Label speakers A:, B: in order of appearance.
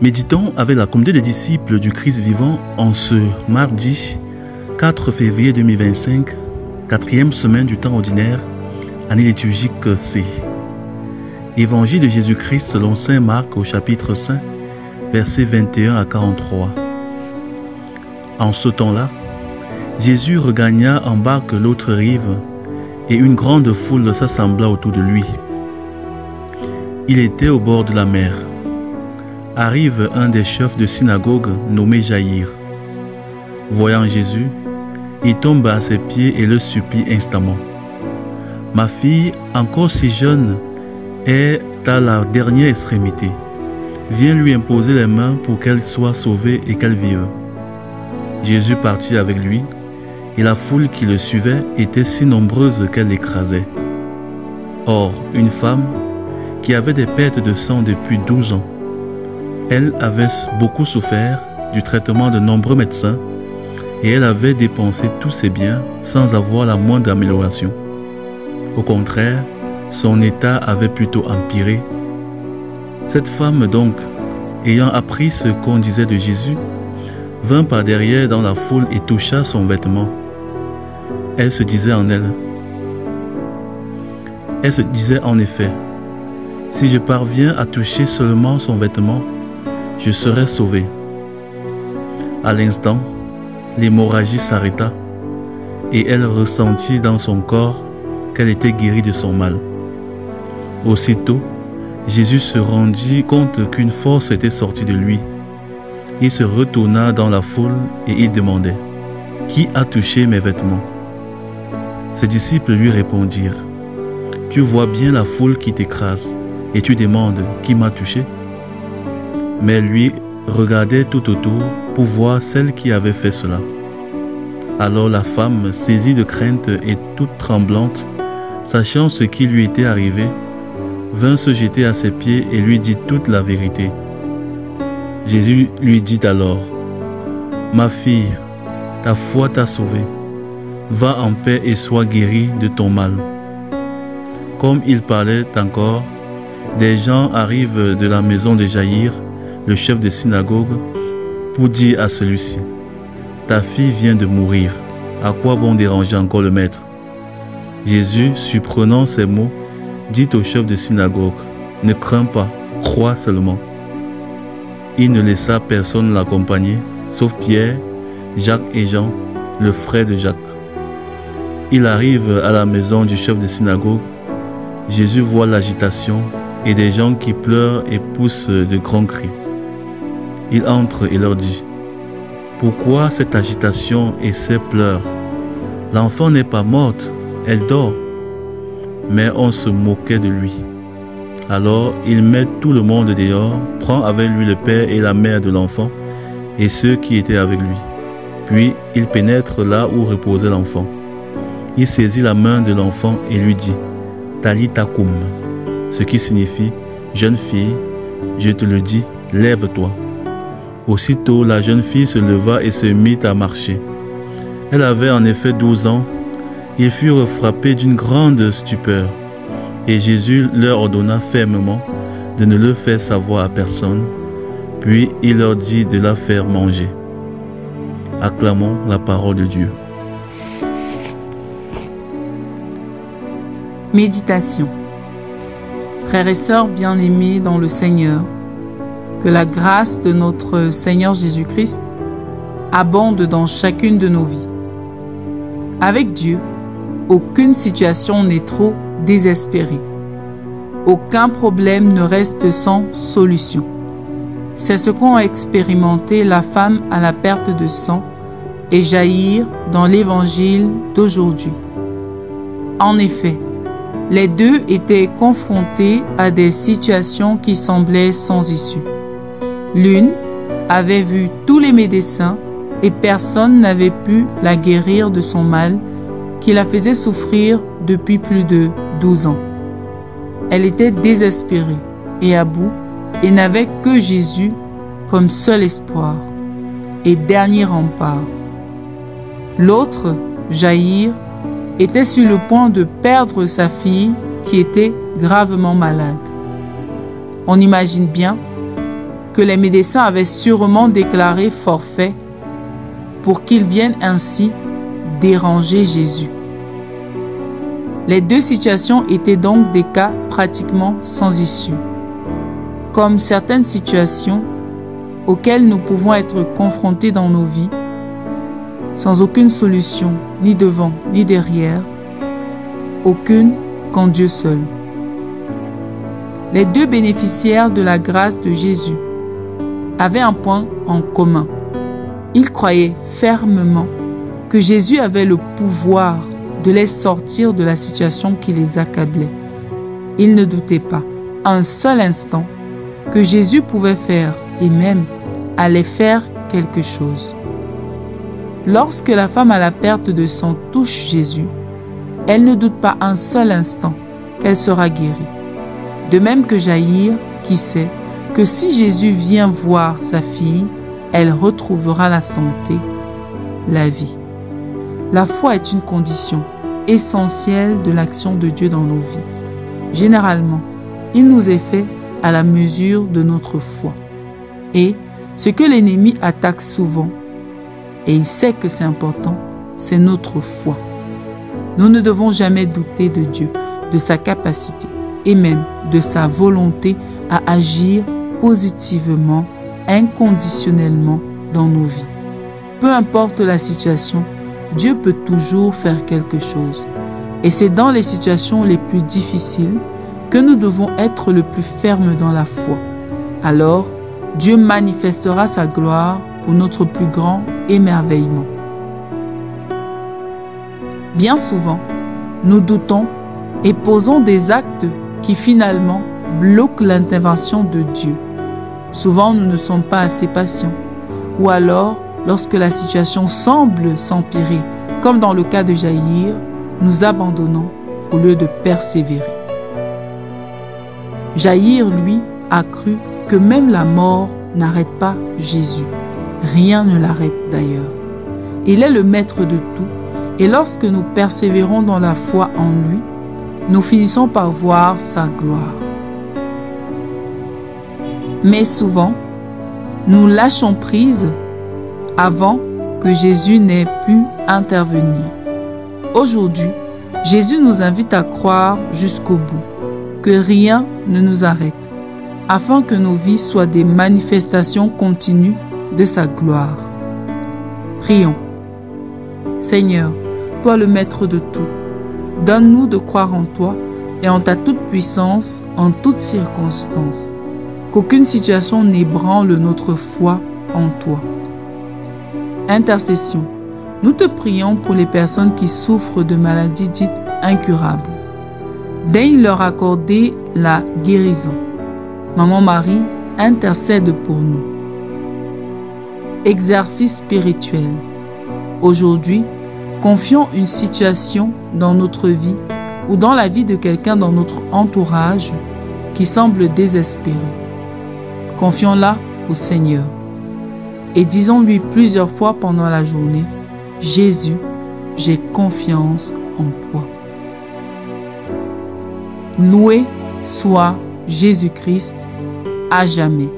A: Méditons avec la communauté des disciples du Christ vivant en ce mardi 4 février 2025, 4e semaine du temps ordinaire, année liturgique C. Évangile de Jésus-Christ selon saint Marc au chapitre 5, versets 21 à 43. En ce temps-là, Jésus regagna en barque l'autre rive et une grande foule s'assembla autour de lui. Il était au bord de la mer. Arrive un des chefs de synagogue nommé Jaïr. Voyant Jésus, il tombe à ses pieds et le supplie instamment. « Ma fille, encore si jeune, est à la dernière extrémité. Viens lui imposer les mains pour qu'elle soit sauvée et qu'elle vive. » Jésus partit avec lui, et la foule qui le suivait était si nombreuse qu'elle l'écrasait. Or, une femme qui avait des pertes de sang depuis 12 ans, elle avait beaucoup souffert du traitement de nombreux médecins et elle avait dépensé tous ses biens sans avoir la moindre amélioration. Au contraire, son état avait plutôt empiré. Cette femme donc, ayant appris ce qu'on disait de Jésus, vint par derrière dans la foule et toucha son vêtement. Elle se disait en effet, « Si je parviens à toucher seulement son vêtement, je serai sauvée. » À l'instant, l'hémorragie s'arrêta et elle ressentit dans son corps qu'elle était guérie de son mal. Aussitôt, Jésus se rendit compte qu'une force était sortie de lui. Il se retourna dans la foule et il demandait, « Qui a touché mes vêtements ?» Ses disciples lui répondirent, « Tu vois bien la foule qui t'écrase et tu demandes, « Qui m'a touché ?» Mais lui regardait tout autour pour voir celle qui avait fait cela. Alors la femme, saisie de crainte et toute tremblante, sachant ce qui lui était arrivé, vint se jeter à ses pieds et lui dit toute la vérité. Jésus lui dit alors, « Ma fille, ta foi t'a sauvée. Va en paix et sois guérie de ton mal. » Comme il parlait encore, des gens arrivent de la maison de Jaïr, le chef de synagogue, pour dire à celui-ci, « Ta fille vient de mourir, à quoi bon déranger encore le maître ?» Jésus, surprenant ces mots, dit au chef de synagogue, « Ne crains pas, crois seulement. » Il ne laissa personne l'accompagner, sauf Pierre, Jacques et Jean, le frère de Jacques. Il arrive à la maison du chef de synagogue. Jésus voit l'agitation et des gens qui pleurent et poussent de grands cris. Il entre et leur dit, « Pourquoi cette agitation et ces pleurs? L'enfant n'est pas morte, elle dort. » Mais on se moquait de lui. Alors il met tout le monde dehors, prend avec lui le père et la mère de l'enfant et ceux qui étaient avec lui. Puis il pénètre là où reposait l'enfant. Il saisit la main de l'enfant et lui dit, « Talitha koum », ce qui signifie, « Jeune fille, je te le dis, lève-toi ». Aussitôt, la jeune fille se leva et se mit à marcher. Elle avait en effet 12 ans. Ils furent frappés d'une grande stupeur. Et Jésus leur ordonna fermement de ne le faire savoir à personne. Puis il leur dit de la faire manger. Acclamons la parole de Dieu.
B: Méditation. Frères et sœurs bien-aimés dans le Seigneur, que la grâce de notre Seigneur Jésus-Christ abonde dans chacune de nos vies. Avec Dieu, aucune situation n'est trop désespérée. Aucun problème ne reste sans solution. C'est ce qu'ont expérimenté la femme à la perte de sang et Jaïr dans l'évangile d'aujourd'hui. En effet, les deux étaient confrontés à des situations qui semblaient sans issue. L'une avait vu tous les médecins et personne n'avait pu la guérir de son mal qui la faisait souffrir depuis plus de 12 ans. Elle était désespérée et à bout et n'avait que Jésus comme seul espoir et dernier rempart. L'autre, Jaïr, était sur le point de perdre sa fille qui était gravement malade. On imagine bien que les médecins avaient sûrement déclaré forfait pour qu'ils viennent ainsi déranger Jésus. Les deux situations étaient donc des cas pratiquement sans issue. Comme certaines situations auxquelles nous pouvons être confrontés dans nos vies, sans aucune solution, ni devant, ni derrière, aucune qu'en Dieu seul. Les deux bénéficiaires de la grâce de Jésus avaient un point en commun. Ils croyaient fermement que Jésus avait le pouvoir de les sortir de la situation qui les accablait. Ils ne doutaient pas un seul instant que Jésus pouvait faire et même allait faire quelque chose. Lorsque la femme à la perte de sang touche Jésus, elle ne doute pas un seul instant qu'elle sera guérie. De même que Jaïr, qui sait que si Jésus vient voir sa fille, elle retrouvera la santé, la vie. La foi est une condition essentielle de l'action de Dieu dans nos vies. Généralement, il nous est fait à la mesure de notre foi. Et ce que l'ennemi attaque souvent, et il sait que c'est important, c'est notre foi. Nous ne devons jamais douter de Dieu, de sa capacité et même de sa volonté à agir positivement, inconditionnellement dans nos vies. Peu importe la situation, Dieu peut toujours faire quelque chose. Et c'est dans les situations les plus difficiles que nous devons être le plus fermes dans la foi. Alors, Dieu manifestera sa gloire pour notre plus grand émerveillement. Bien souvent, nous doutons et posons des actes qui finalement bloquent l'intervention de Dieu. Souvent, nous ne sommes pas assez patients. Ou alors, lorsque la situation semble s'empirer, comme dans le cas de Jaïr, nous abandonnons au lieu de persévérer. Jaïr, lui, a cru que même la mort n'arrête pas Jésus. Rien ne l'arrête d'ailleurs. Il est le maître de tout. Et lorsque nous persévérons dans la foi en lui, nous finissons par voir sa gloire. Mais souvent, nous lâchons prise avant que Jésus n'ait pu intervenir. Aujourd'hui, Jésus nous invite à croire jusqu'au bout, que rien ne nous arrête, afin que nos vies soient des manifestations continues de sa gloire. Prions. Seigneur, toi le maître de tout, donne-nous de croire en toi et en ta toute puissance en toutes circonstances. Qu'aucune situation n'ébranle notre foi en toi. Intercession. Nous te prions pour les personnes qui souffrent de maladies dites incurables. Daigne leur accorder la guérison. Maman Marie, intercède pour nous. Exercice spirituel. Aujourd'hui, confions une situation dans notre vie ou dans la vie de quelqu'un dans notre entourage qui semble désespéré. Confions-la au Seigneur et disons-lui plusieurs fois pendant la journée: Jésus, j'ai confiance en toi. Loué soit Jésus-Christ à jamais.